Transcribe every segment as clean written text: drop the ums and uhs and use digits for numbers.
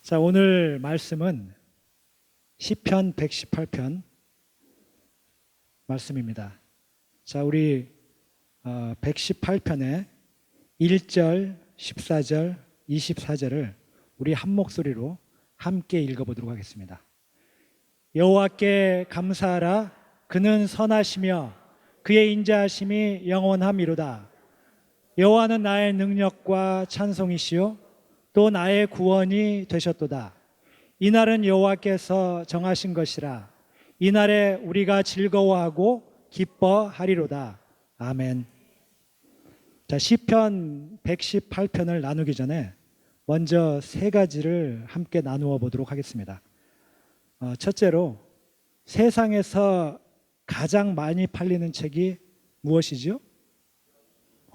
자, 오늘 말씀은 시편 118편 말씀입니다. 자, 우리 118편의 1절, 14절, 24절을 우리 한 목소리로 함께 읽어보도록 하겠습니다. 여호와께 감사하라. 그는 선하시며 그의 인자하심이 영원함이로다. 여호와는 나의 능력과 찬송이시요 또 나의 구원이 되셨도다. 이날은 여호와께서 정하신 것이라. 이날에 우리가 즐거워하고 기뻐하리로다. 아멘. 자, 시편 118편을 나누기 전에 먼저 세 가지를 함께 나누어 보도록 하겠습니다. 첫째로, 세상에서 가장 많이 팔리는 책이 무엇이죠?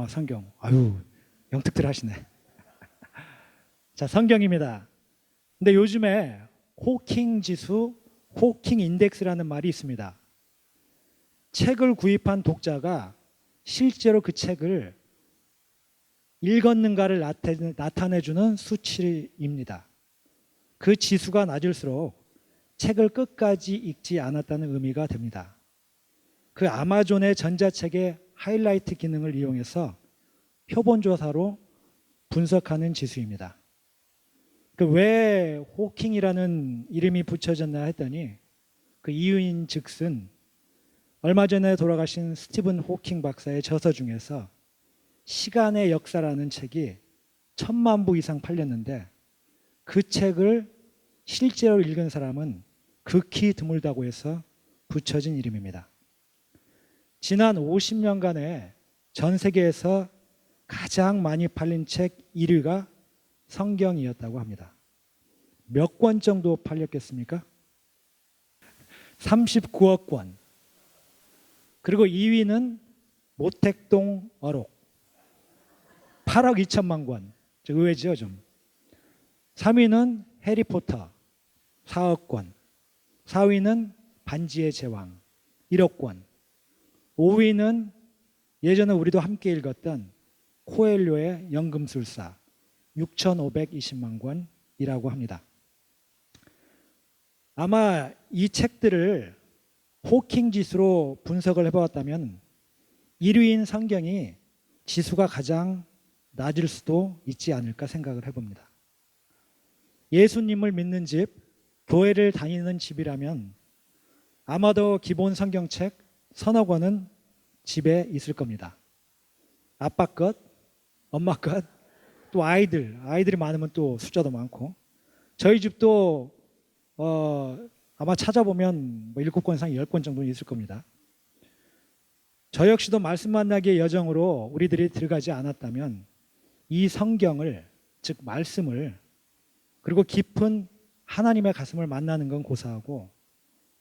성경. 아유, 영특들 하시네. 자, 성경입니다. 근데 요즘에 호킹 지수, 호킹 인덱스라는 말이 있습니다. 책을 구입한 독자가 실제로 그 책을 읽었는가를 나타내주는 수치입니다. 그 지수가 낮을수록 책을 끝까지 읽지 않았다는 의미가 됩니다. 그 아마존의 전자책의 하이라이트 기능을 이용해서 표본조사로 분석하는 지수입니다. 왜 호킹이라는 이름이 붙여졌나 했더니 그 이유인 즉슨 얼마 전에 돌아가신 스티븐 호킹 박사의 저서 중에서 시간의 역사라는 책이 1000만 부 이상 팔렸는데 그 책을 실제로 읽은 사람은 극히 드물다고 해서 붙여진 이름입니다. 지난 50년간에 전 세계에서 가장 많이 팔린 책 1위가 성경이었다고 합니다. 몇 권 정도 팔렸겠습니까? 39억 권. 그리고 2위는 모택동 어록 8억 2천만 권. 의외죠 좀. 3위는 해리포터 4억 권. 4위는 반지의 제왕 1억 권. 5위는 예전에 우리도 함께 읽었던 코엘료의 연금술사 6,520만 권이라고 합니다. 아마 이 책들을 호킹 지수로 분석을 해보았다면 1위인 성경이 지수가 가장 낮을 수도 있지 않을까 생각을 해봅니다. 예수님을 믿는 집, 교회를 다니는 집이라면 아마도 기본 성경책 서너 권은 집에 있을 겁니다. 아빠 것, 엄마 것, 또 아이들이 많으면 또 숫자도 많고, 저희 집도 아마 찾아보면 7권 이상 10권 정도는 있을 겁니다. 저 역시도 말씀 만나기의 여정으로 우리들이 들어가지 않았다면 이 성경을, 즉 말씀을, 그리고 깊은 하나님의 가슴을 만나는 건 고사하고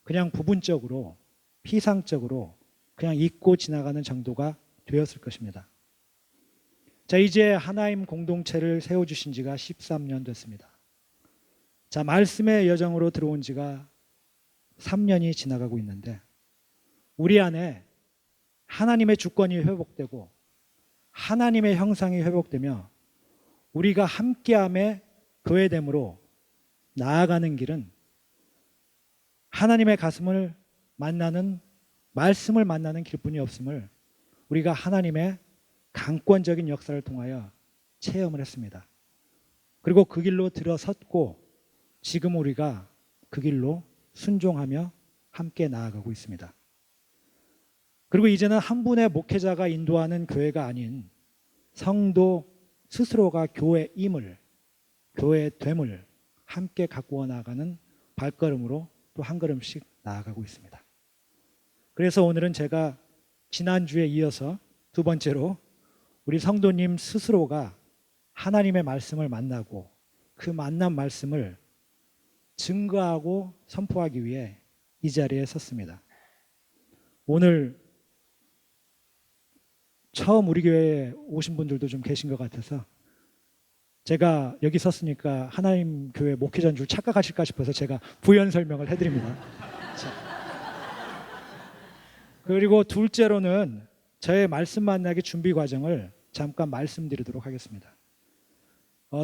그냥 부분적으로, 피상적으로 그냥 잊고 지나가는 정도가 되었을 것입니다. 자, 이제 하나님 공동체를 세워주신 지가 13년 됐습니다. 자, 말씀의 여정으로 들어온 지가 3년이 지나가고 있는데 우리 안에 하나님의 주권이 회복되고 하나님의 형상이 회복되며 우리가 함께함의 교회됨으로 나아가는 길은 하나님의 가슴을 만나는, 말씀을 만나는 길뿐이 없음을 우리가 하나님의 강권적인 역사를 통하여 체험을 했습니다. 그리고 그 길로 들어섰고 지금 우리가 그 길로 순종하며 함께 나아가고 있습니다. 그리고 이제는 한 분의 목회자가 인도하는 교회가 아닌 성도 스스로가 교회임을, 교회됨을 함께 가꾸어 나아가는 발걸음으로 또 한 걸음씩 나아가고 있습니다. 그래서 오늘은 제가 지난주에 이어서 두 번째로 우리 성도님 스스로가 하나님의 말씀을 만나고 그 만난 말씀을 증거하고 선포하기 위해 이 자리에 섰습니다. 오늘 처음 우리 교회에 오신 분들도 좀 계신 것 같아서 제가 여기 섰으니까 하나님 교회 목회자인 줄 착각하실까 싶어서 제가 부연 설명을 해드립니다. 자. 그리고 둘째로는 저의 말씀 만나기 준비 과정을 잠깐 말씀드리도록 하겠습니다.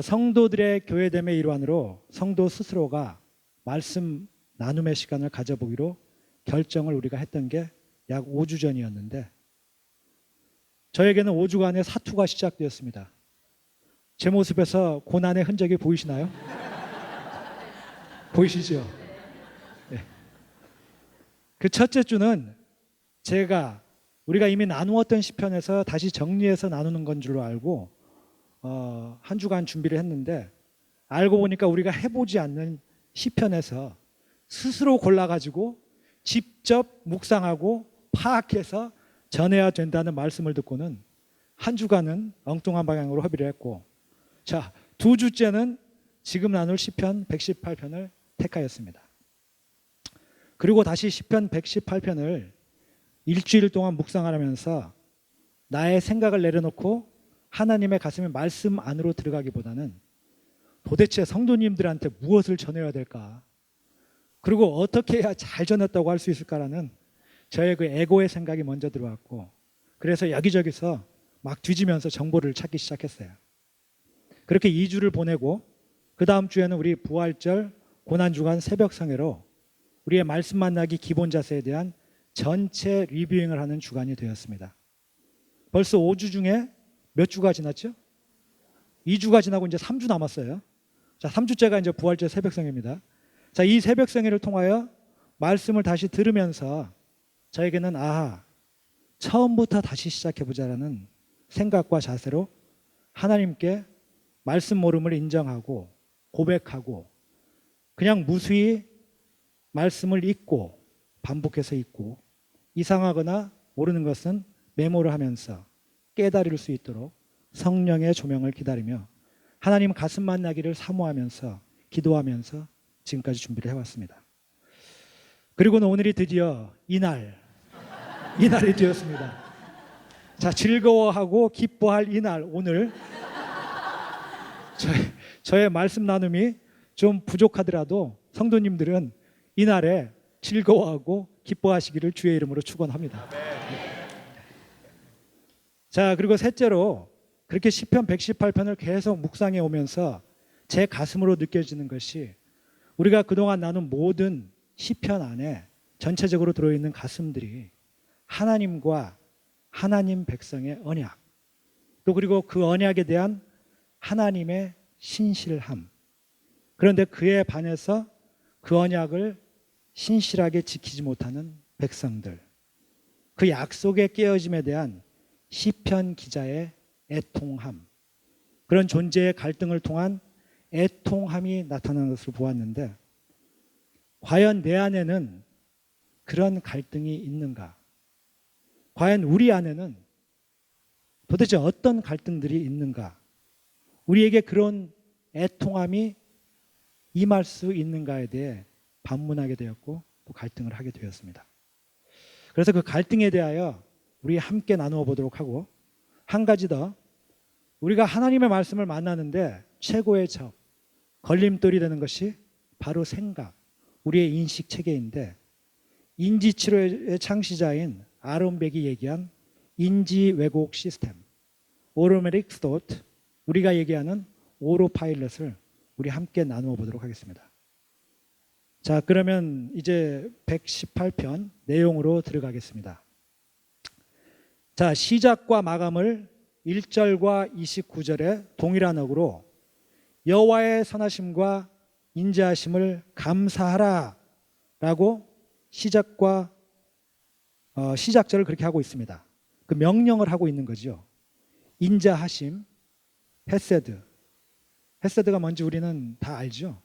성도들의 교회됨의 일환으로 성도 스스로가 말씀 나눔의 시간을 가져보기로 결정을 우리가 했던 게 약 5주 전이었는데 저에게는 5주간의 사투가 시작되었습니다. 제 모습에서 고난의 흔적이 보이시나요? 보이시죠? 네. 그 첫째 주는 우리가 이미 나누었던 시편에서 다시 정리해서 나누는 건 줄로 알고 한 주간 준비를 했는데 알고 보니까 우리가 해보지 않는 시편에서 스스로 골라가지고 직접 묵상하고 파악해서 전해야 된다는 말씀을 듣고는 한 주간은 엉뚱한 방향으로 허비를 했고, 자, 두 주째는 지금 나눌 시편 118편을 택하였습니다. 그리고 다시 시편 118편을 일주일 동안 묵상하면서 나의 생각을 내려놓고 하나님의 가슴에 말씀 안으로 들어가기보다는 도대체 성도님들한테 무엇을 전해야 될까? 그리고 어떻게 해야 잘 전했다고 할 수 있을까라는 저의 그 에고의 생각이 먼저 들어왔고, 그래서 여기저기서 막 뒤지면서 정보를 찾기 시작했어요. 그렇게 2주를 보내고 그 다음 주에는 우리 부활절 고난주간 새벽성회로 우리의 말씀 만나기 기본 자세에 대한 전체 리뷰잉을 하는 주간이 되었습니다. 벌써 5주 중에 몇 주가 지났죠? 2주가 지나고 이제 3주 남았어요. 자, 3주째가 이제 부활절 새벽성회입니다. 자, 이 새벽성회를 통하여 말씀을 다시 들으면서 저에게는 처음부터 다시 시작해보자라는 생각과 자세로 하나님께 말씀 모름을 인정하고 고백하고 그냥 무수히 말씀을 읽고 반복해서 읽고 이상하거나 모르는 것은 메모를 하면서 깨달을 수 있도록 성령의 조명을 기다리며 하나님 가슴 만나기를 사모하면서 기도하면서 지금까지 준비를 해왔습니다. 그리고는 오늘이 드디어 이날이 되었습니다. 자, 즐거워하고 기뻐할 이날, 오늘 저의 말씀 나눔이 좀 부족하더라도 성도님들은 이날에 즐거워하고 기뻐하시기를 주의 이름으로 축원합니다. 자, 그리고 셋째로 그렇게 시편 118편을 계속 묵상해 오면서 제 가슴으로 느껴지는 것이 우리가 그동안 나눈 모든 시편 안에 전체적으로 들어있는 가슴들이 하나님과 하나님 백성의 언약, 또 그리고 그 언약에 대한 하나님의 신실함, 그런데 그에 반해서 그 언약을 신실하게 지키지 못하는 백성들, 그 약속의 깨어짐에 대한 시편 기자의 애통함, 그런 존재의 갈등을 통한 애통함이 나타나는 것을 보았는데, 과연 내 안에는 그런 갈등이 있는가? 과연 우리 안에는 도대체 어떤 갈등들이 있는가? 우리에게 그런 애통함이 임할 수 있는가에 대해 반문하게 되었고 또 갈등을 하게 되었습니다. 그래서 그 갈등에 대하여 우리 함께 나누어 보도록 하고, 한 가지 더, 우리가 하나님의 말씀을 만나는데 최고의 적, 걸림돌이 되는 것이 바로 생각, 우리의 인식 체계인데, 인지치료의 창시자인 아론 백이 얘기한 인지 왜곡 시스템, 오로메릭 스토트, 우리가 얘기하는 오로파일럿을 우리 함께 나누어 보도록 하겠습니다. 자, 그러면 이제 118편 내용으로 들어가겠습니다. 자, 시작과 마감을 1절과 29절에 동일한 어구로 여호와의 선하심과 인자하심을 감사하라 라고 시작절을 그렇게 하고 있습니다. 그 명령을 하고 있는 거죠. 인자하심, 헤세드가 뭔지 우리는 다 알죠.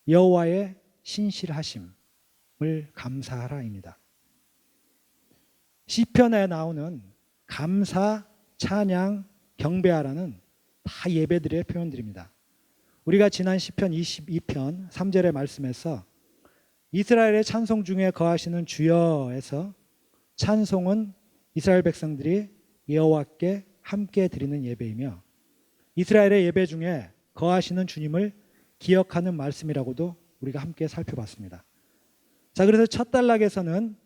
여호와의 신실하심을 감사하라입니다. 시편에 나오는 감사, 찬양, 경배하라는 다 예배들의 표현들입니다. 우리가 지난 시편 22편 3절의 말씀에서 이스라엘의 찬송 중에 거하시는 주여에서 찬송은 이스라엘 백성들이 여호와께 함께 드리는 예배이며 이스라엘의 예배 중에 거하시는 주님을 기억하는 말씀이라고도 우리가 함께 살펴봤습니다. 자, 그래서 첫 단락에서는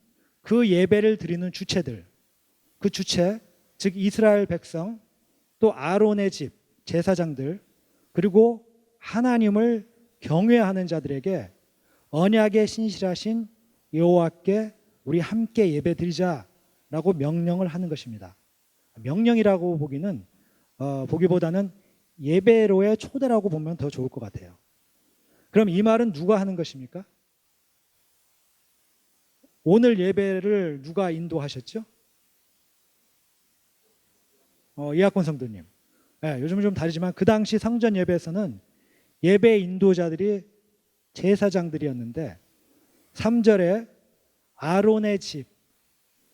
그 예배를 드리는 주체들, 그 주체, 즉 이스라엘 백성, 또 아론의 집, 제사장들 그리고 하나님을 경외하는 자들에게 언약에 신실하신 여호와께 우리 함께 예배드리자라고 명령을 하는 것입니다. 명령이라고 보기보다는 예배로의 초대라고 보면 더 좋을 것 같아요. 그럼 이 말은 누가 하는 것입니까? 오늘 예배를 누가 인도하셨죠? 이학권 성도님. 네, 요즘은 좀 다르지만 그 당시 성전 예배에서는 예배 인도자들이 제사장들이었는데 3절에 아론의 집,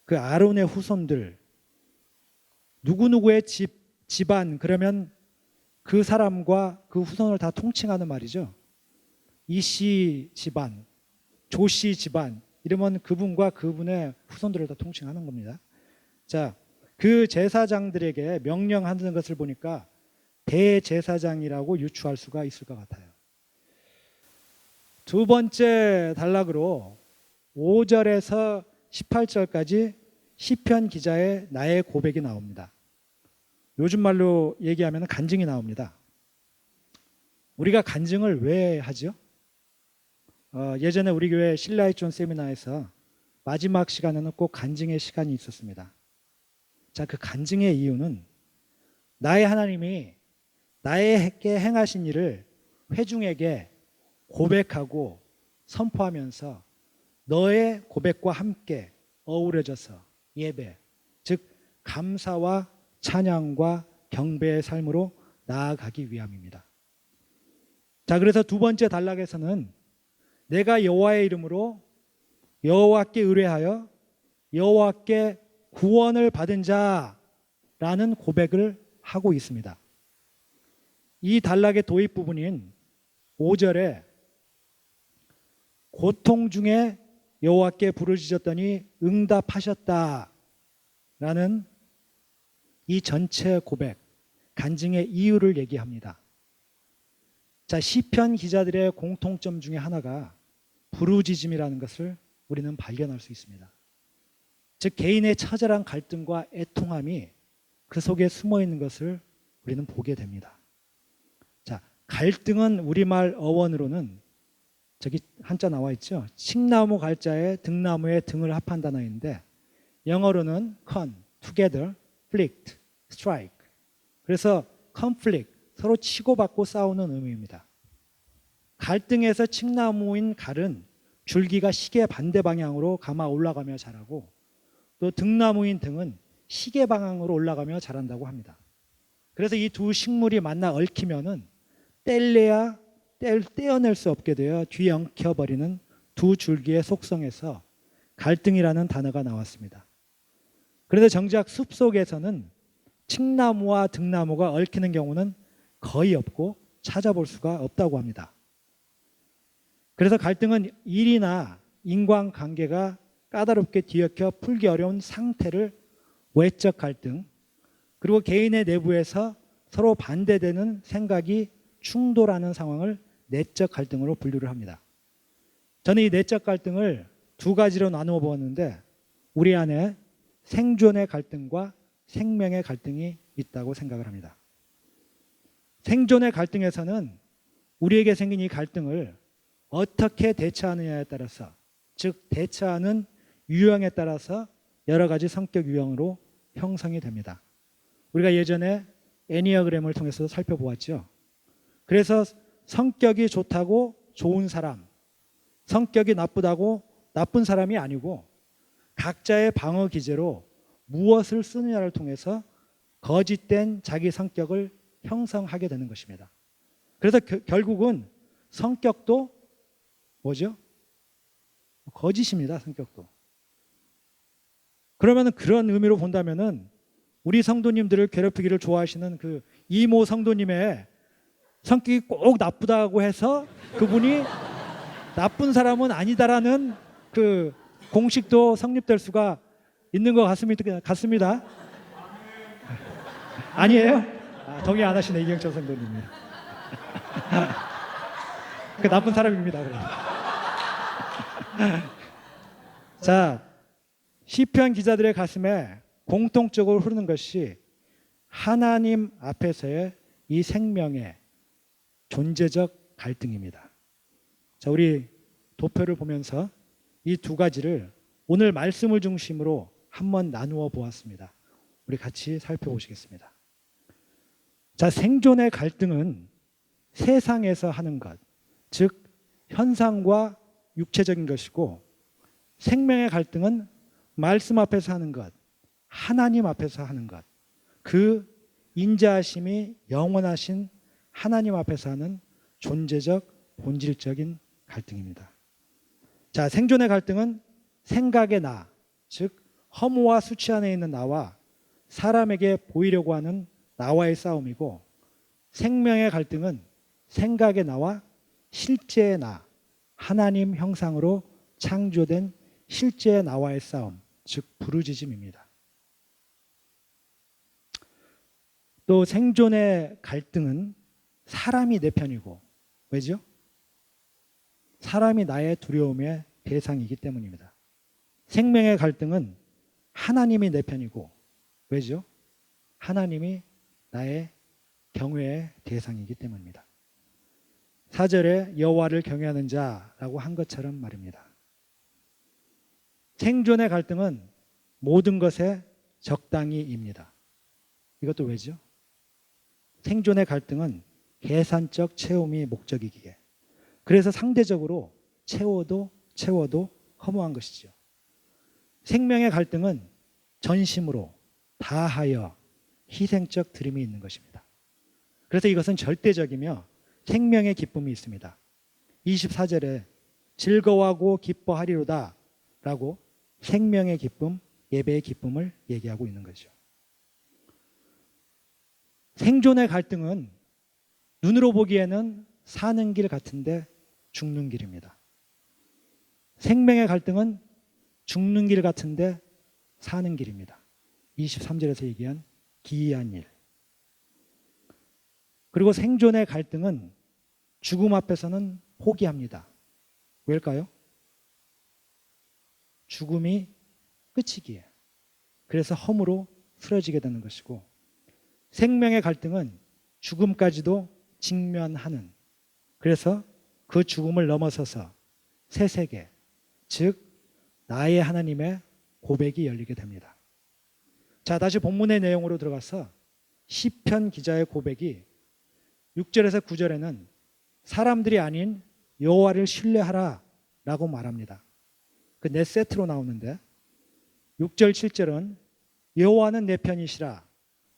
그 아론의 후손들, 누구누구의 집안 그러면 그 사람과 그 후손을 다 통칭하는 말이죠. 이씨 집안, 조씨 집안 이러면 그분과 그분의 후손들을 다 통칭하는 겁니다. 자, 그 제사장들에게 명령하는 것을 보니까 대제사장이라고 유추할 수가 있을 것 같아요. 두 번째 단락으로 5절에서 18절까지 시편 기자의 나의 고백이 나옵니다. 요즘 말로 얘기하면 간증이 나옵니다. 우리가 간증을 왜 하죠? 예전에 우리 교회 신라이존 세미나에서 마지막 시간에는 꼭 간증의 시간이 있었습니다. 자, 그 간증의 이유는 나의 하나님이 나에게 행하신 일을 회중에게 고백하고 선포하면서 너의 고백과 함께 어우러져서 예배, 즉 감사와 찬양과 경배의 삶으로 나아가기 위함입니다. 자, 그래서 두 번째 단락에서는 내가 여호와의 이름으로 여호와께 의뢰하여 여호와께 구원을 받은 자라는 고백을 하고 있습니다. 이 단락의 도입 부분인 5절에 고통 중에 여호와께 부르짖었더니 응답하셨다라는 이 전체 고백, 간증의 이유를 얘기합니다. 자, 시편 기자들의 공통점 중에 하나가 부르짖음이라는 것을 우리는 발견할 수 있습니다. 즉 개인의 처절한 갈등과 애통함이 그 속에 숨어 있는 것을 우리는 보게 됩니다. 자, 갈등은 우리말 어원으로는 저기 한자 나와 있죠. 칡나무 갈자에 등나무에 등을 합한 단어인데 영어로는 con, together, flict, strike. 그래서 conflict, 서로 치고받고 싸우는 의미입니다. 갈등에서 칡나무인 갈은 줄기가 시계 반대 방향으로 감아 올라가며 자라고 또 등나무인 등은 시계 방향으로 올라가며 자란다고 합니다. 그래서 이 두 식물이 만나 얽히면은 떼어낼 수 없게 되어 뒤엉켜버리는 두 줄기의 속성에서 갈등이라는 단어가 나왔습니다. 그래서 정작 숲속에서는 칡나무와 등나무가 얽히는 경우는 거의 없고 찾아볼 수가 없다고 합니다. 그래서 갈등은 일이나 인간관계가 까다롭게 뒤엉켜 풀기 어려운 상태를 외적 갈등, 그리고 개인의 내부에서 서로 반대되는 생각이 충돌하는 상황을 내적 갈등으로 분류를 합니다. 저는 이 내적 갈등을 두 가지로 나누어 보았는데 우리 안에 생존의 갈등과 생명의 갈등이 있다고 생각을 합니다. 생존의 갈등에서는 우리에게 생긴 이 갈등을 어떻게 대처하느냐에 따라서, 즉 대처하는 유형에 따라서 여러 가지 성격 유형으로 형성이 됩니다. 우리가 예전에 애니어그램을 통해서 살펴보았죠. 그래서 성격이 좋다고 좋은 사람, 성격이 나쁘다고 나쁜 사람이 아니고 각자의 방어 기제로 무엇을 쓰느냐를 통해서 거짓된 자기 성격을 형성하게 되는 것입니다. 그래서 결국은 성격도 뭐죠? 거짓입니다. 성격도. 그러면 그런 의미로 본다면은 우리 성도님들을 괴롭히기를 좋아하시는 그 이모 성도님의 성격이 꼭 나쁘다고 해서 그분이 나쁜 사람은 아니다라는 그 공식도 성립될 수가 있는 것 같습니다. 아니에요? 동의 안 하시네, 이경철 성도님이. 그 나쁜 사람입니다. 자, 시편 기자들의 가슴에 공통적으로 흐르는 것이 하나님 앞에서의 이 생명의 존재적 갈등입니다. 자, 우리 도표를 보면서 이 두 가지를 오늘 말씀을 중심으로 한번 나누어 보았습니다. 우리 같이 살펴보시겠습니다. 자, 생존의 갈등은 세상에서 하는 것, 즉 현상과 육체적인 것이고, 생명의 갈등은 말씀 앞에서 하는 것, 하나님 앞에서 하는 것, 그 인자하심이 영원하신 하나님 앞에서 하는 존재적 본질적인 갈등입니다. 자, 생존의 갈등은 생각의 나, 즉 허무와 수치 안에 있는 나와 사람에게 보이려고 하는 나와의 싸움이고, 생명의 갈등은 생각의 나와 실제의 나, 하나님 형상으로 창조된 실제의 나와의 싸움, 즉 부르짖음입니다. 또 생존의 갈등은 사람이 내 편이고, 왜죠? 사람이 나의 두려움의 대상이기 때문입니다. 생명의 갈등은 하나님이 내 편이고, 왜죠? 하나님이 나의 경외의 대상이기 때문입니다. 4절에 여호와를 경외하는 자라고 한 것처럼 말입니다. 생존의 갈등은 모든 것에 적당히입니다. 이것도 왜죠? 생존의 갈등은 계산적 채움이 목적이기에, 그래서 상대적으로 채워도 허무한 것이죠. 생명의 갈등은 전심으로 다하여 희생적 드림이 있는 것입니다. 그래서 이것은 절대적이며 생명의 기쁨이 있습니다. 24절에 즐거워하고 기뻐하리로다 라고 생명의 기쁨, 예배의 기쁨을 얘기하고 있는 거죠. 생존의 갈등은 눈으로 보기에는 사는 길 같은데 죽는 길입니다. 생명의 갈등은 죽는 길 같은데 사는 길입니다. 23절에서 얘기한 기이한 일. 그리고 생존의 갈등은 죽음 앞에서는 포기합니다. 왜일까요? 죽음이 끝이기에. 그래서 허무로 쓰러지게 되는 것이고, 생명의 갈등은 죽음까지도 직면하는, 그래서 그 죽음을 넘어서서 새 세계, 즉 나의 하나님의 고백이 열리게 됩니다. 자, 다시 본문의 내용으로 들어가서 시편 기자의 고백이 6절에서 9절에는 사람들이 아닌 여호와를 신뢰하라 라고 말합니다. 그 네 세트로 나오는데, 6절 7절은 여호와는 내 편이시라,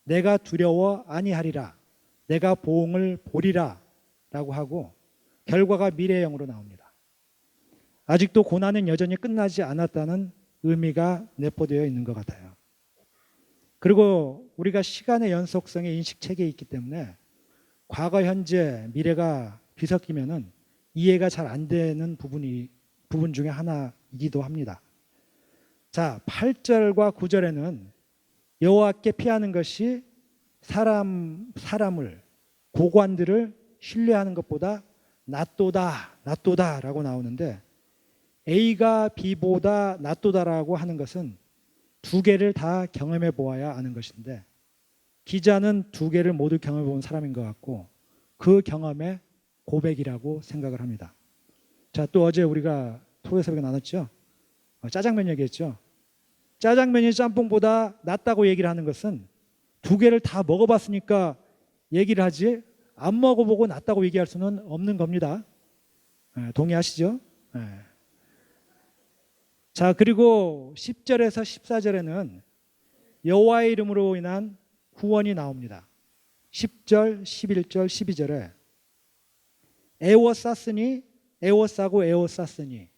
내가 두려워 아니하리라, 내가 보응을 보리라 라고 하고, 결과가 미래형으로 나옵니다. 아직도 고난은 여전히 끝나지 않았다는 의미가 내포되어 있는 것 같아요. 그리고 우리가 시간의 연속성의 인식체계에 있기 때문에 과거, 현재, 미래가 뒤섞이면은 이해가 잘 안 되는 부분 중에 하나이기도 합니다. 자, 8절과 9절에는 여호와께 피하는 것이 사람을, 고관들을 신뢰하는 것보다 낫도다 라고 나오는데, A가 B보다 낫도다라고 하는 것은 두 개를 다 경험해 보아야 아는 것인데, 기자는 두 개를 모두 경험해 본 사람인 것 같고, 그 경험의 고백이라고 생각을 합니다. 자, 또 어제 우리가 토요일 새벽에 나눴죠. 짜장면 얘기했죠. 짜장면이 짬뽕보다 낫다고 얘기를 하는 것은 두 개를 다 먹어봤으니까 얘기를 하지, 안 먹어보고 낫다고 얘기할 수는 없는 겁니다. 동의하시죠? 자, 그리고 10절에서 14절에는 여호와의 이름으로 인한 구원이 나옵니다. 10절, 11절, 12절에 애워쌌으니 애워싸고 애워쌌으니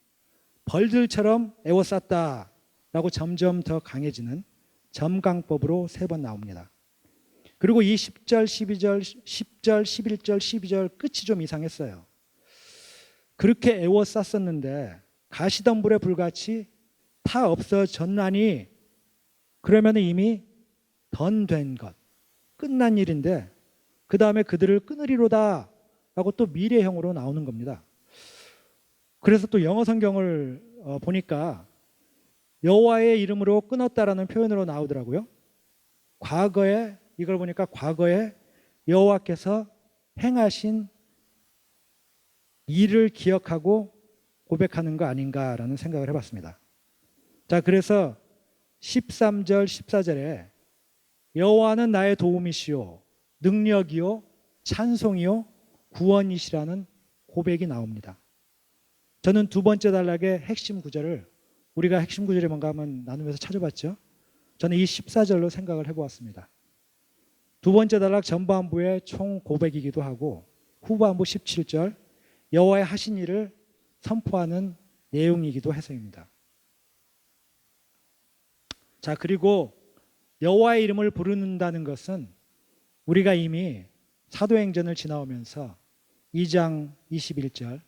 벌들처럼 애워쌌다 라고 점점 더 강해지는 점강법으로 3번 나옵니다. 그리고 이 10절, 12절, 10절, 11절, 12절 끝이 좀 이상했어요. 그렇게 애워쌌었는데 가시덤불에 불같이 타 없어졌나니, 그러면 이미 던된 것, 끝난 일인데 그 다음에 그들을 끊으리로다 라고 또 미래형으로 나오는 겁니다. 그래서 또 영어 성경을 보니까 여호와의 이름으로 끊었다라는 표현으로 나오더라고요. 과거에, 이걸 보니까 과거에 여호와께서 행하신 일을 기억하고 고백하는 거 아닌가라는 생각을 해봤습니다. 자, 그래서 13절, 14절에 여호와는 나의 도움이시요 능력이요 찬송이요 구원이시라는 고백이 나옵니다. 저는 두 번째 단락의 핵심 구절을, 우리가 핵심 구절이 뭔가 하면 나누면서 찾아봤죠. 저는 이 14절로 생각을 해보았습니다. 두 번째 단락 전반부의 총 고백이기도 하고 후반부 17절 여호와의 하신 일을 선포하는 내용이기도 해서입니다. 자, 그리고 여호와의 이름을 부르는다는 것은 우리가 이미 사도행전을 지나오면서 2장 21절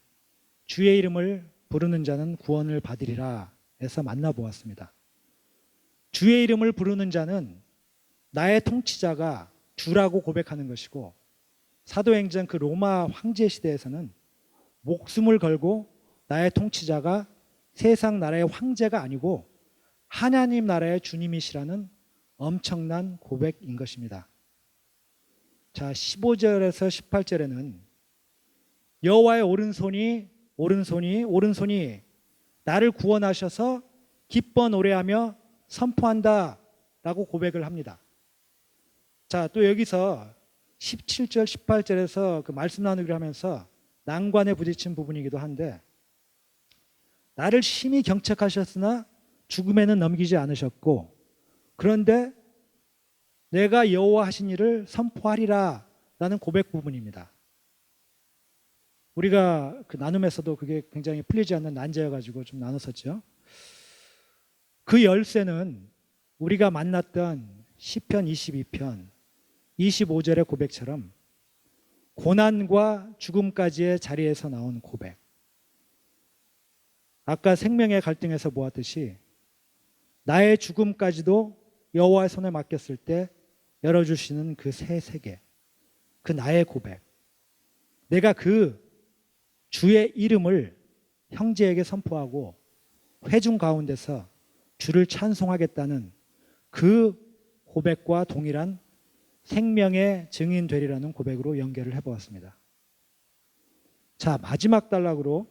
주의 이름을 부르는 자는 구원을 받으리라 해서 만나보았습니다. 주의 이름을 부르는 자는 나의 통치자가 주라고 고백하는 것이고, 사도행전 그 로마 황제 시대에서는 목숨을 걸고 나의 통치자가 세상 나라의 황제가 아니고 하나님 나라의 주님이시라는 엄청난 고백인 것입니다. 자, 15절에서 18절에는 여호와의 오른손이 나를 구원하셔서 기뻐 노래하며 선포한다 라고 고백을 합니다. 자, 또 여기서 17절 18절에서 그 말씀 나누기를 하면서 난관에 부딪힌 부분이기도 한데, 나를 심히 경책하셨으나 죽음에는 넘기지 않으셨고 그런데 내가 여호와 하신 일을 선포하리라 라는 고백 부분입니다. 우리가 그 나눔에서도 그게 굉장히 풀리지 않는 난제여가지고 좀 나눴었죠. 그 열쇠는 우리가 만났던 시편 22편 25절의 고백처럼 고난과 죽음까지의 자리에서 나온 고백, 아까 생명의 갈등에서 보았듯이 나의 죽음까지도 여호와의 손에 맡겼을 때 열어주시는 그 새 세계, 그 나의 고백, 내가 그 주의 이름을 형제에게 선포하고 회중 가운데서 주를 찬송하겠다는 그 고백과 동일한 생명의 증인 되리라는 고백으로 연결을 해보았습니다. 자, 마지막 단락으로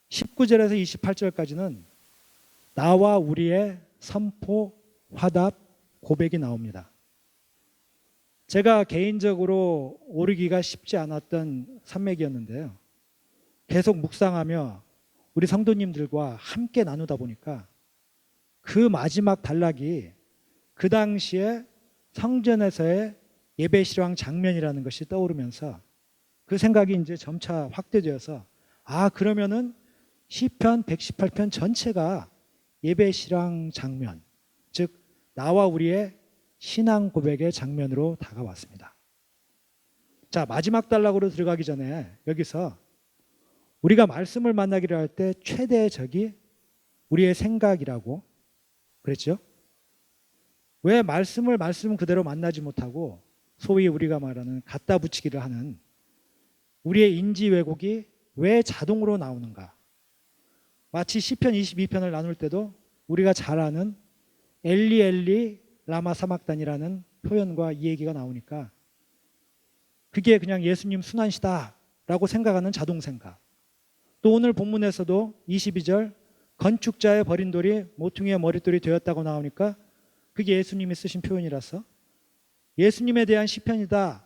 19절에서 28절까지는 나와 우리의 선포, 화답, 고백이 나옵니다. 제가 개인적으로 오르기가 쉽지 않았던 산맥이었는데요, 계속 묵상하며 우리 성도님들과 함께 나누다 보니까 그 마지막 단락이 그 당시에 성전에서의 예배 실황 장면이라는 것이 떠오르면서 그 생각이 이제 점차 확대되어서, 그러면은 시편 118편 전체가 예배 실황 장면, 즉 나와 우리의 신앙 고백의 장면으로 다가왔습니다. 자, 마지막 단락으로 들어가기 전에 여기서 우리가 말씀을 만나기로 할 때 최대의 적이 우리의 생각이라고 그랬죠? 왜 말씀 그대로 만나지 못하고 소위 우리가 말하는 갖다 붙이기를 하는 우리의 인지 왜곡이 왜 자동으로 나오는가? 마치 시편 22편을 나눌 때도 우리가 잘 아는 엘리 엘리 라마 사막단이라는 표현과 이 얘기가 나오니까 그게 그냥 예수님 순환시다라고 생각하는 자동생각. 또 오늘 본문에서도 22절 건축자의 버린 돌이 모퉁이의 머릿돌이 되었다고 나오니까 그게 예수님이 쓰신 표현이라서 예수님에 대한 시편이다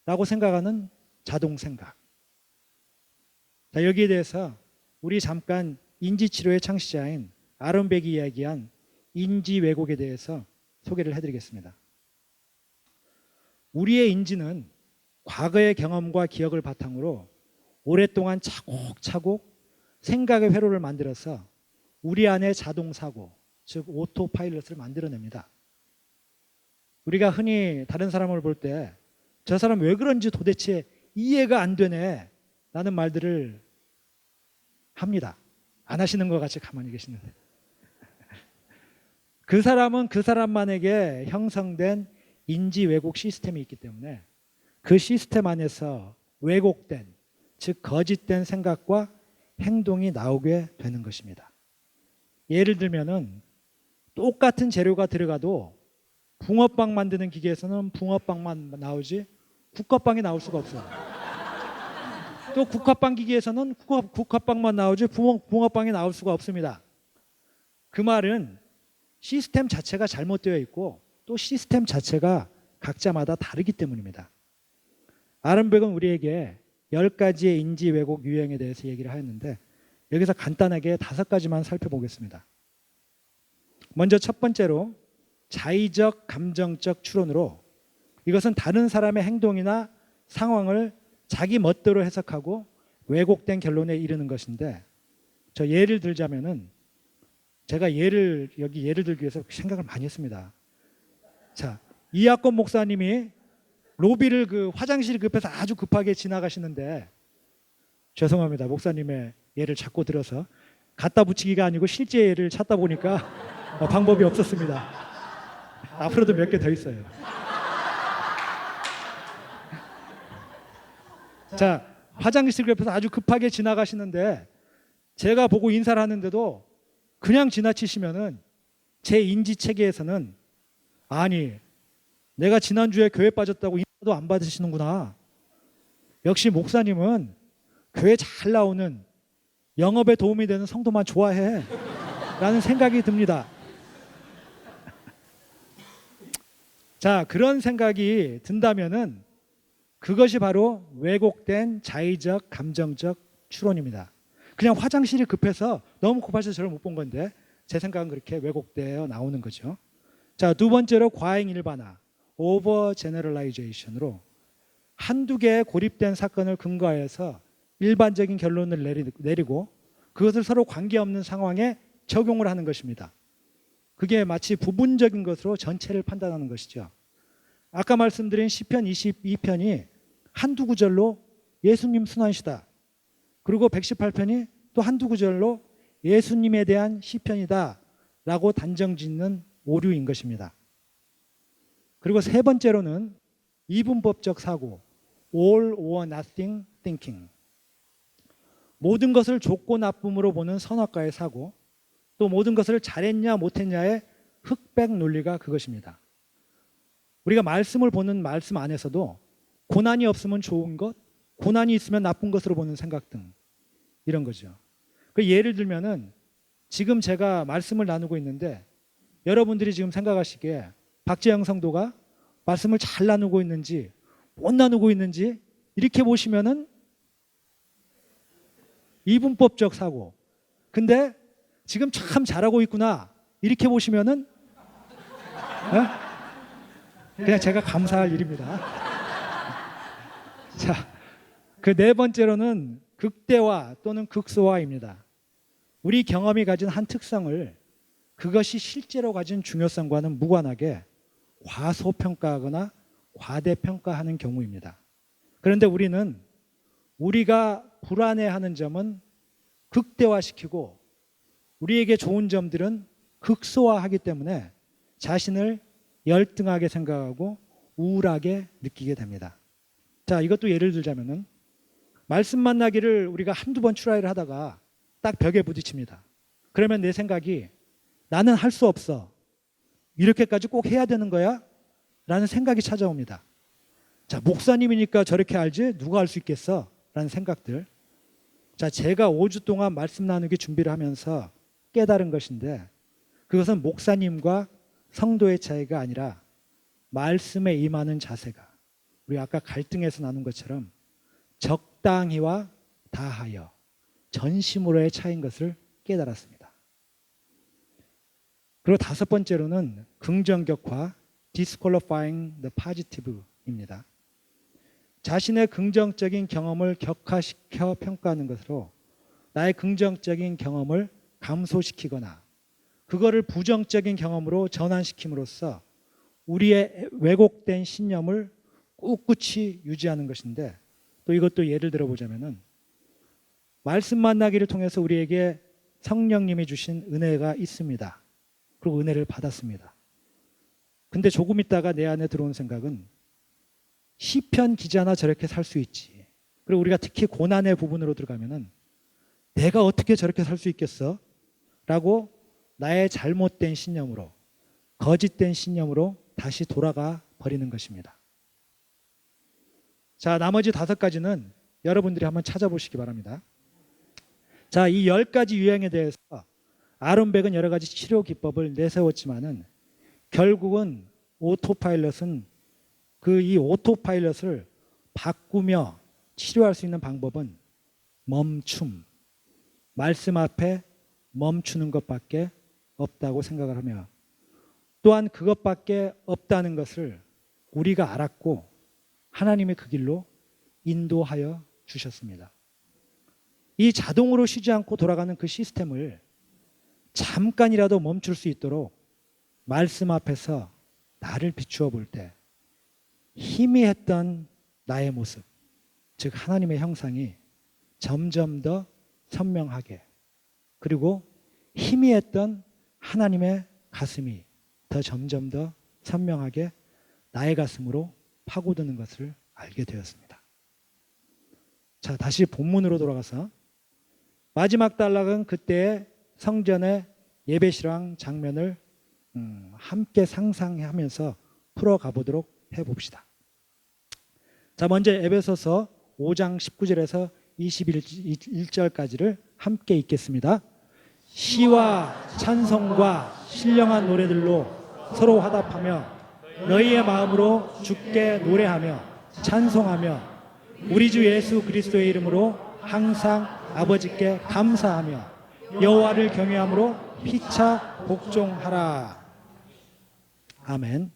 라고 생각하는 자동생각. 자, 여기에 대해서 우리 잠깐 인지치료의 창시자인 아론백이 이야기한 인지 왜곡에 대해서 소개를 해드리겠습니다. 우리의 인지는 과거의 경험과 기억을 바탕으로 오랫동안 차곡차곡 생각의 회로를 만들어서 우리 안에 자동사고, 즉 오토파일럿을 만들어냅니다. 우리가 흔히 다른 사람을 볼 때 저 사람 왜 그런지 도대체 이해가 안 되네 라는 말들을 합니다. 안 하시는 것 같이 가만히 계시는데 그 사람은 그 사람만에게 형성된 인지 왜곡 시스템이 있기 때문에 그 시스템 안에서 왜곡된, 즉 거짓된 생각과 행동이 나오게 되는 것입니다. 예를 들면은 똑같은 재료가 들어가도 붕어빵 만드는 기계에서는 붕어빵만 나오지 국화빵이 나올 수가 없어요. 또 국화빵 기계에서는 국화빵만 나오지 붕어빵이 나올 수가 없습니다. 그 말은 시스템 자체가 잘못되어 있고 또 시스템 자체가 각자마다 다르기 때문입니다. 아른백은 우리에게 10가지의 인지 왜곡 유형에 대해서 얘기를 하였는데 여기서 간단하게 5가지만 살펴보겠습니다. 먼저 첫 번째로 자의적 감정적 추론으로 이것은 다른 사람의 행동이나 상황을 자기 멋대로 해석하고 왜곡된 결론에 이르는 것인데, 저 예를 들자면은 제가 여기 예를 들기 위해서 생각을 많이 했습니다. 자, 이학권 목사님이 로비를 그 화장실 급해서 아주 급하게 지나가시는데, 죄송합니다. 목사님의 예를 자꾸 들어서 갖다 붙이기가 아니고 실제 예를 찾다 보니까 방법이 없었습니다. 앞으로도 몇 개 더 있어요. 자, 화장실 옆에서 아주 급하게 지나가시는데 제가 보고 인사를 하는데도 그냥 지나치시면은 제 인지 체계에서는 아니, 내가 지난주에 교회 빠졌다고 인사도 안 받으시는구나. 역시 목사님은 교회 잘 나오는 영업에 도움이 되는 성도만 좋아해 라는 생각이 듭니다. 자, 그런 생각이 든다면은 그것이 바로 왜곡된 자의적 감정적 추론입니다. 그냥 화장실이 급해서 너무 급해서 저를 못 본 건데 제 생각은 그렇게 왜곡되어 나오는 거죠. 자, 두 번째로 과잉 일반화, 오버 제너럴라이제이션으로 한두 개의 고립된 사건을 근거해서 일반적인 결론을 내리고 그것을 서로 관계없는 상황에 적용을 하는 것입니다. 그게 마치 부분적인 것으로 전체를 판단하는 것이죠. 아까 말씀드린 시편 22편이 한두 구절로 예수님 순환시다. 그리고 118편이 또 한두 구절로 예수님에 대한 시편이다 라고 단정짓는 오류인 것입니다. 그리고 세 번째로는 이분법적 사고, all or nothing thinking. 모든 것을 좋고 나쁨으로 보는 선악과의 사고, 또 모든 것을 잘했냐 못했냐의 흑백 논리가 그것입니다. 우리가 말씀을 보는 말씀 안에서도 고난이 없으면 좋은 것, 고난이 있으면 나쁜 것으로 보는 생각 등 이런 거죠. 그 예를 들면은 지금 제가 말씀을 나누고 있는데 여러분들이 지금 생각하시기에 박재영 성도가 말씀을 잘 나누고 있는지 못 나누고 있는지 이렇게 보시면은 이분법적 사고. 근데 지금 참 잘하고 있구나 이렇게 보시면은 그냥 제가 감사할 일입니다. 자, 그 네 번째로는 극대화 또는 극소화입니다. 우리 경험이 가진 한 특성을 그것이 실제로 가진 중요성과는 무관하게 과소평가하거나 과대평가하는 경우입니다. 그런데 우리는 우리가 불안해하는 점은 극대화시키고 우리에게 좋은 점들은 극소화하기 때문에 자신을 열등하게 생각하고 우울하게 느끼게 됩니다. 자, 이것도 예를 들자면은 말씀 만나기를 우리가 한두 번 트라이를 하다가 딱 벽에 부딪힙니다. 그러면 내 생각이 나는 할 수 없어. 이렇게까지 꼭 해야 되는 거야? 라는 생각이 찾아옵니다. 자, 목사님이니까 저렇게 알지? 누가 할 수 있겠어? 라는 생각들. 자, 제가 5주 동안 말씀 나누기 준비를 하면서 깨달은 것인데 그것은 목사님과 성도의 차이가 아니라 말씀에 임하는 자세가 우리 아까 갈등에서 나눈 것처럼 적당히와 다하여 전심으로의 차이인 것을 깨달았습니다. 그리고 다섯 번째로는 긍정격화, disqualifying the positive입니다. 자신의 긍정적인 경험을 격화시켜 평가하는 것으로 나의 긍정적인 경험을 감소시키거나 그거를 부정적인 경험으로 전환시킴으로써 우리의 왜곡된 신념을 꿋꿋이 유지하는 것인데 또 이것도 예를 들어보자면은 말씀 만나기를 통해서 우리에게 성령님이 주신 은혜가 있습니다. 그리고 은혜를 받았습니다. 근데 조금 있다가 내 안에 들어온 생각은 시편 기자나 저렇게 살 수 있지. 그리고 우리가 특히 고난의 부분으로 들어가면은 내가 어떻게 저렇게 살 수 있겠어? 라고 나의 잘못된 신념으로 거짓된 신념으로 다시 돌아가 버리는 것입니다. 자, 나머지 5가지는 여러분들이 한번 찾아보시기 바랍니다. 자, 이 10가지 유행에 대해서 아론백은 여러 가지 치료 기법을 내세웠지만은 결국은 오토파일럿은 이 오토파일럿을 바꾸며 치료할 수 있는 방법은 멈춤, 말씀 앞에 멈추는 것밖에 없다고 생각을 하며, 또한 그것밖에 없다는 것을 우리가 알았고 하나님의 그 길로 인도하여 주셨습니다. 이 자동으로 쉬지 않고 돌아가는 그 시스템을 잠깐이라도 멈출 수 있도록 말씀 앞에서 나를 비추어 볼 때 희미했던 나의 모습, 즉 하나님의 형상이 점점 더 선명하게, 그리고 희미했던 하나님의 가슴이 점점 더 선명하게 나의 가슴으로 파고드는 것을 알게 되었습니다. 자, 다시 본문으로 돌아가서 마지막 단락은 그때의 성전의 예배실황 장면을 함께 상상하면서 풀어가 보도록 해봅시다. 자, 먼저 에베소서 5장 19절에서 21절까지를 함께 읽겠습니다. 시와 찬송과 신령한 노래들로 서로 화답하며 너희의 마음으로 주께 노래하며 찬송하며 우리 주 예수 그리스도의 이름으로 항상 아버지께 감사하며 여호와를 경외함으로 피차 복종하라. 아멘.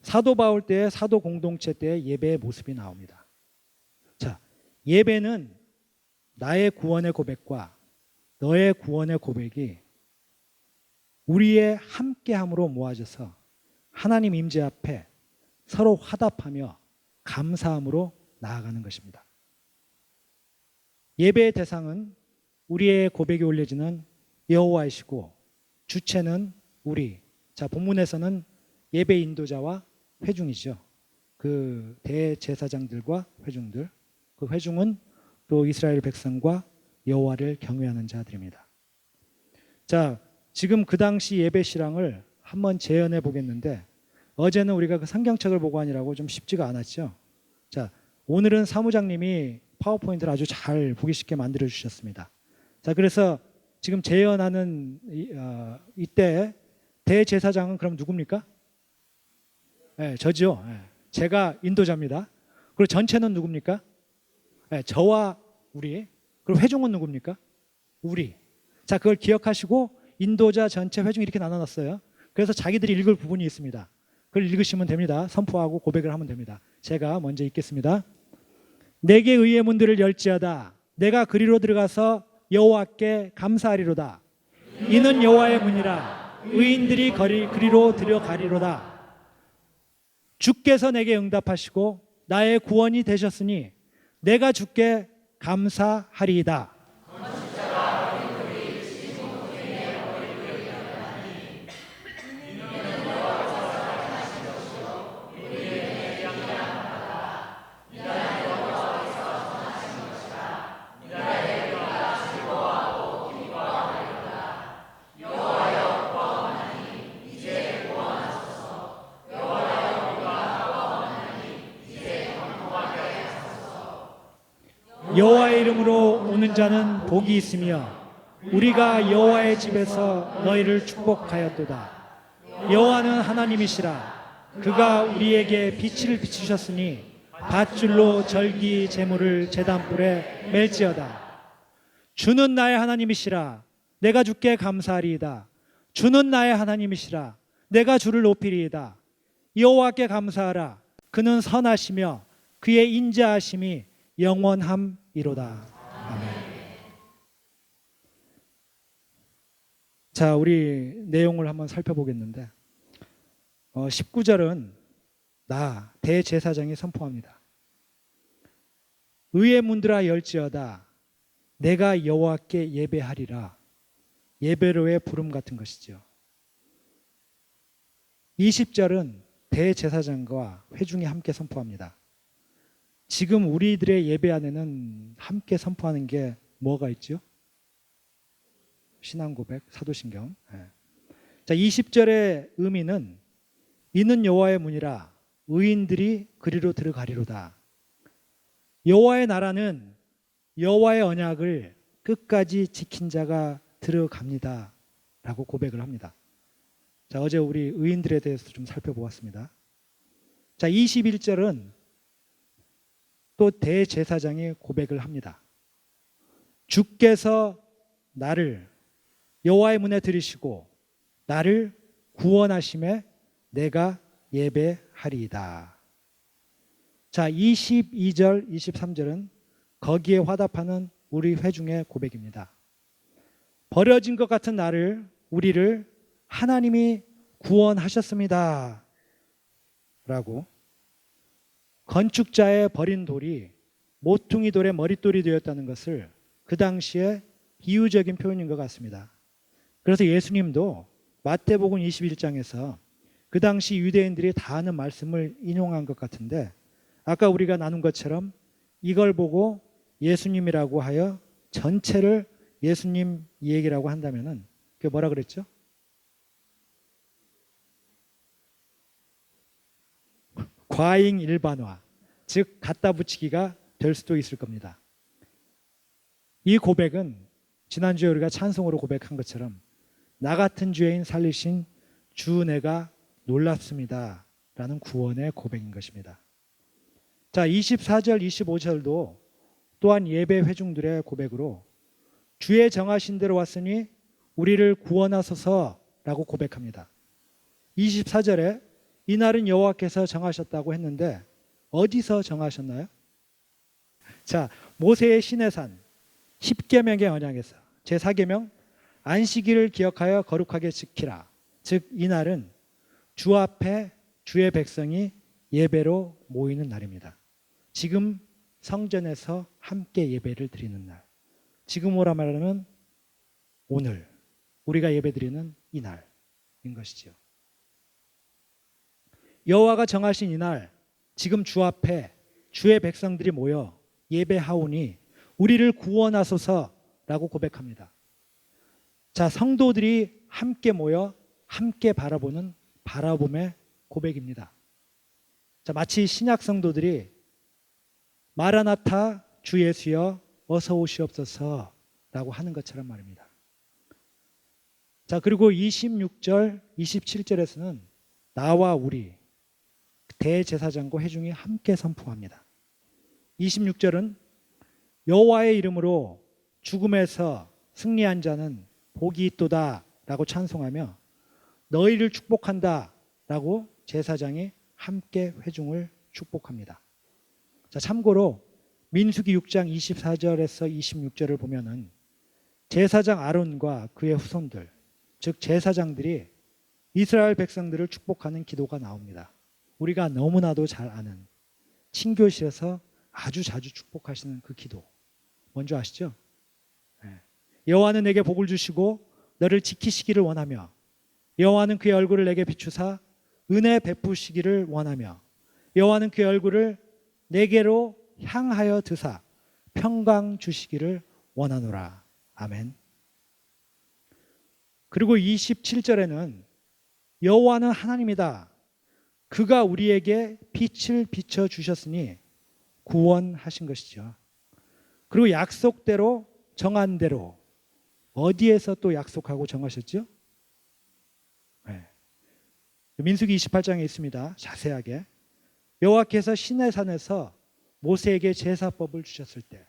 사도 바울 때의 사도 공동체 때의 예배의 모습이 나옵니다. 자, 예배는 나의 구원의 고백과 너의 구원의 고백이 우리의 함께함으로 모아져서 하나님 임재 앞에 서로 화답하며 감사함으로 나아가는 것입니다. 예배의 대상은 우리의 고백이 올려지는 여호와이시고 주체는 우리. 자, 본문에서는 예배 인도자와 회중이죠. 그 대제사장들과 회중들. 그 회중은 또 이스라엘 백성과 여호와를 경외하는 자들입니다. 자, 지금 그 당시 예배 실황을 한번 재현해 보겠는데, 어제는 우리가 그 성경책을 보고 하느라고 좀 쉽지가 않았죠. 자, 오늘은 사무장님이 파워포인트를 아주 잘 보기 쉽게 만들어 주셨습니다. 자, 그래서 지금 재현하는 이때 대제사장은 그럼 누굽니까? 네, 저죠. 네, 제가 인도자입니다. 그리고 전체는 누굽니까? 네, 저와 우리. 그리고 회중은 누굽니까? 우리. 자, 그걸 기억하시고 인도자, 전체, 회중 이렇게 나눠놨어요. 그래서 자기들이 읽을 부분이 있습니다. 그걸 읽으시면 됩니다. 선포하고 고백을 하면 됩니다. 제가 먼저 읽겠습니다. 내게 의의 문들을 열지어다. 내가 그리로 들어가서 여호와께 감사하리로다. 이는 여호와의 문이라. 의인들이 그리로 들어가리로다. 주께서 내게 응답하시고 나의 구원이 되셨으니 내가 주께 감사하리이다. 여호와의 이름으로 오는 자는 복이 있으며 우리가 여호와의 집에서 너희를 축복하였도다. 여호와는 하나님이시라. 그가 우리에게 빛을 비추셨으니 밧줄로 절기 제물을 제단불에 멜지어다. 주는 나의 하나님이시라. 내가 주께 감사하리이다. 주는 나의 하나님이시라. 내가 주를 높이리이다. 여호와께 감사하라. 그는 선하시며 그의 인자하심이 영원함이로다. 아멘. 자, 우리 내용을 한번 살펴보겠는데 19절은 나 대제사장이 선포합니다. 의의 문들아 열지어다. 내가 여호와께 예배하리라. 예배로의 부름 같은 것이죠. 20절은 대제사장과 회중이 함께 선포합니다. 지금 우리들의 예배 안에는 함께 선포하는 게 뭐가 있죠? 신앙 고백, 사도신경. 자, 20절의 의미는 이는 여호와의 문이라 의인들이 그리로 들어가리로다. 여호와의 나라는 여호와의 언약을 끝까지 지킨 자가 들어갑니다 라고 고백을 합니다. 자, 어제 우리 의인들에 대해서 좀 살펴보았습니다. 자, 21절은 또 대제사장이 고백을 합니다. 주께서 나를 여호와의 문에 들이시고 나를 구원하심에 내가 예배하리이다. 자, 22절, 23절은 거기에 화답하는 우리 회중의 고백입니다. 버려진 것 같은 우리를 하나님이 구원하셨습니다 라고. 건축자의 버린 돌이 모퉁이 돌의 머릿돌이 되었다는 것을 그 당시에 비유적인 표현인 것 같습니다. 그래서 예수님도 마태복음 21장에서 그 당시 유대인들이 다 아는 말씀을 인용한 것 같은데, 아까 우리가 나눈 것처럼 이걸 보고 예수님이라고 하여 전체를 예수님 얘기라고 한다면은 그게 뭐라 그랬죠? 과잉 일반화, 즉 갖다 붙이기가 될 수도 있을 겁니다. 이 고백은 지난주에 우리가 찬송으로 고백한 것처럼 나 같은 죄인 살리신 주 내가 놀랍습니다 라는 구원의 고백인 것입니다. 자, 24절 25절도 또한 예배 회중들의 고백으로 주의 정하신 대로 왔으니 우리를 구원하소서 라고 고백합니다. 24절에 이날은 여호와께서 정하셨다고 했는데 어디서 정하셨나요? 자, 모세의 시내산 10계명의 언약에서 제4계명 안식일을 기억하여 거룩하게 지키라. 즉 이날은 주 앞에 주의 백성이 예배로 모이는 날입니다. 지금 성전에서 함께 예배를 드리는 날. 지금으로 말하면 오늘 우리가 예배드리는 이 날인 것이죠. 여호와가 정하신 이날, 지금 주 앞에 주의 백성들이 모여 예배하오니 우리를 구원하소서라고 고백합니다. 자, 성도들이 함께 모여 함께 바라보는 바라봄의 고백입니다. 자, 마치 신약 성도들이 마라나타 주 예수여 어서 오시옵소서라고 하는 것처럼 말입니다. 자, 그리고 26절, 27절에서는 나와 우리 대제사장과 회중이 함께 선포합니다. 26절은 여호와의 이름으로 죽음에서 승리한 자는 복이 있도다 라고 찬송하며 너희를 축복한다 라고 제사장이 함께 회중을 축복합니다. 자, 참고로 민수기 6장 24절에서 26절을 보면은 제사장 아론과 그의 후손들, 즉 제사장들이 이스라엘 백성들을 축복하는 기도가 나옵니다. 우리가 너무나도 잘 아는 친교실에서 아주 자주 축복하시는 그 기도, 뭔지 아시죠? 여호와는 내게 복을 주시고 너를 지키시기를 원하며 여호와는 그의 얼굴을 내게 비추사 은혜 베푸시기를 원하며 여호와는 그의 얼굴을 내게로 향하여 드사 평강 주시기를 원하노라. 아멘. 그리고 27절에는 여호와는 하나님이다. 그가 우리에게 빛을 비춰 주셨으니 구원하신 것이죠. 그리고 약속대로 정한 대로 어디에서 또 약속하고 정하셨죠? 민수기 28장에 있습니다. 자세하게 여호와께서 시내산에서 모세에게 제사법을 주셨을 때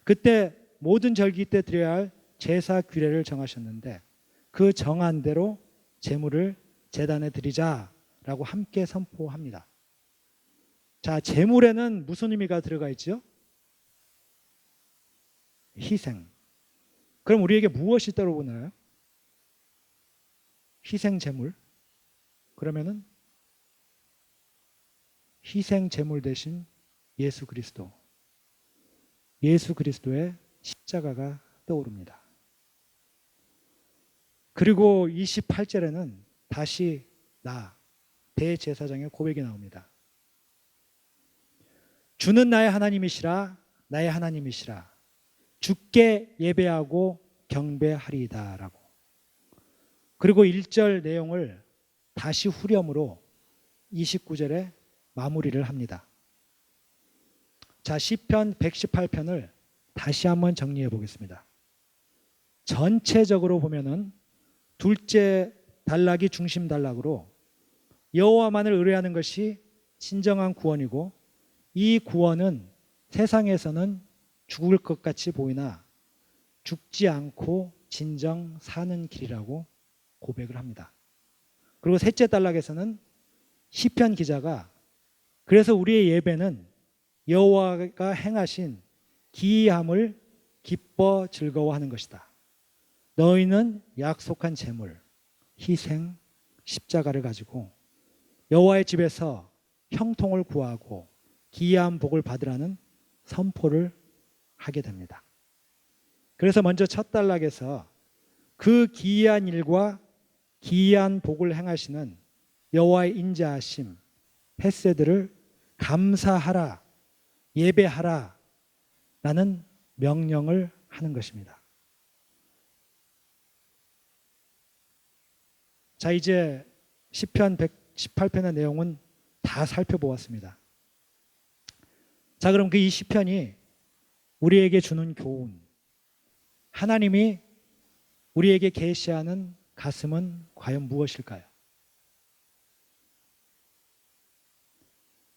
그때 모든 절기 때 드려야 할 제사 규례를 정하셨는데 그 정한 대로 제물을 제단에 드리자라고 함께 선포합니다. 자, 제물에는 무슨 의미가 들어가 있죠? 희생. 그럼 우리에게 무엇이 떠오르나요? 희생 제물. 그러면은 희생 제물 대신 예수 그리스도. 예수 그리스도의 십자가가 떠오릅니다. 그리고 28절에는 다시 대제사장의 고백이 나옵니다. 주는 나의 하나님이시라, 나의 하나님이시라. 주께 예배하고 경배하리이다 라고. 그리고 1절 내용을 다시 후렴으로 29절에 마무리를 합니다. 자, 시편 118편을 다시 한번 정리해 보겠습니다. 전체적으로 보면은 둘째 단락이 중심 단락으로 여호와만을 의뢰하는 것이 진정한 구원이고, 이 구원은 세상에서는 죽을 것 같이 보이나 죽지 않고 진정 사는 길이라고 고백을 합니다. 그리고 셋째 단락에서는 시편 기자가 그래서 우리의 예배는 여호와가 행하신 기이함을 기뻐 즐거워하는 것이다. 너희는 약속한 제물, 희생, 십자가를 가지고 여호와의 집에서 형통을 구하고 기이한 복을 받으라는 선포를 하게 됩니다. 그래서 먼저 첫 단락에서 그 기이한 일과 기이한 복을 행하시는 여호와의 인자하심, 헤세드를 감사하라, 예배하라 라는 명령을 하는 것입니다. 자, 이제 시편 118편의 내용은 다 살펴보았습니다. 자, 그럼 그 이 시편이 우리에게 주는 교훈, 하나님이 우리에게 계시하는 가슴은 과연 무엇일까요?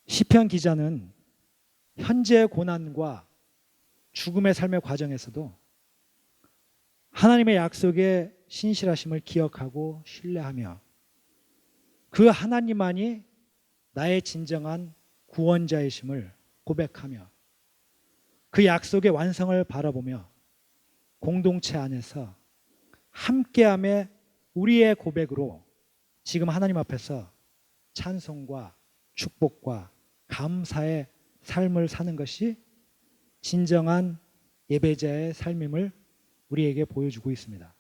시편 기자는 현재의 고난과 죽음의 삶의 과정에서도 하나님의 약속의 신실하심을 기억하고 신뢰하며 그 하나님만이 나의 진정한 구원자이심을 고백하며 그 약속의 완성을 바라보며 공동체 안에서 함께함의 우리의 고백으로 지금 하나님 앞에서 찬송과 축복과 감사의 삶을 사는 것이 진정한 예배자의 삶임을 우리에게 보여주고 있습니다.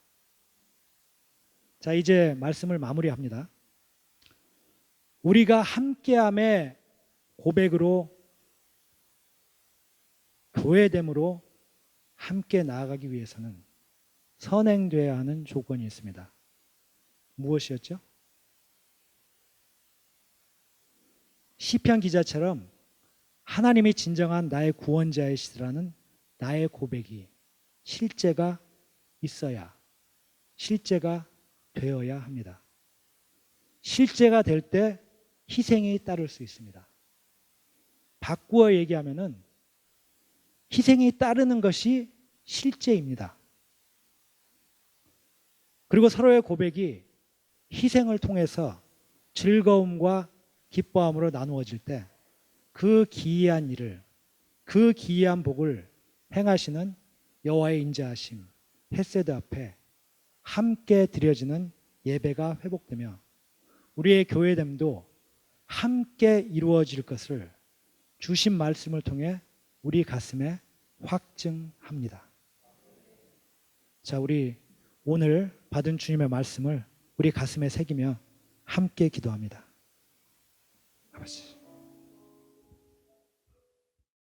자, 이제 말씀을 마무리합니다. 우리가 함께함의 고백으로 교회됨으로 함께 나아가기 위해서는 선행되어야 하는 조건이 있습니다. 무엇이었죠? 시편 기자처럼 하나님이 진정한 나의 구원자이시라는 나의 고백이 실제가 있어야, 실제가 되어야 합니다. 실제가 될 때 희생이 따를 수 있습니다. 바꾸어 얘기하면은 희생이 따르는 것이 실제입니다. 그리고 서로의 고백이 희생을 통해서 즐거움과 기뻐함으로 나누어질 때 그 기이한 일을, 그 기이한 복을 행하시는 여호와의 인자하심, 헤세드 앞에 함께 드려지는 예배가 회복되며 우리의 교회됨도 함께 이루어질 것을 주신 말씀을 통해 우리 가슴에 확증합니다. 자, 우리 오늘 받은 주님의 말씀을 우리 가슴에 새기며 함께 기도합니다. 아버지,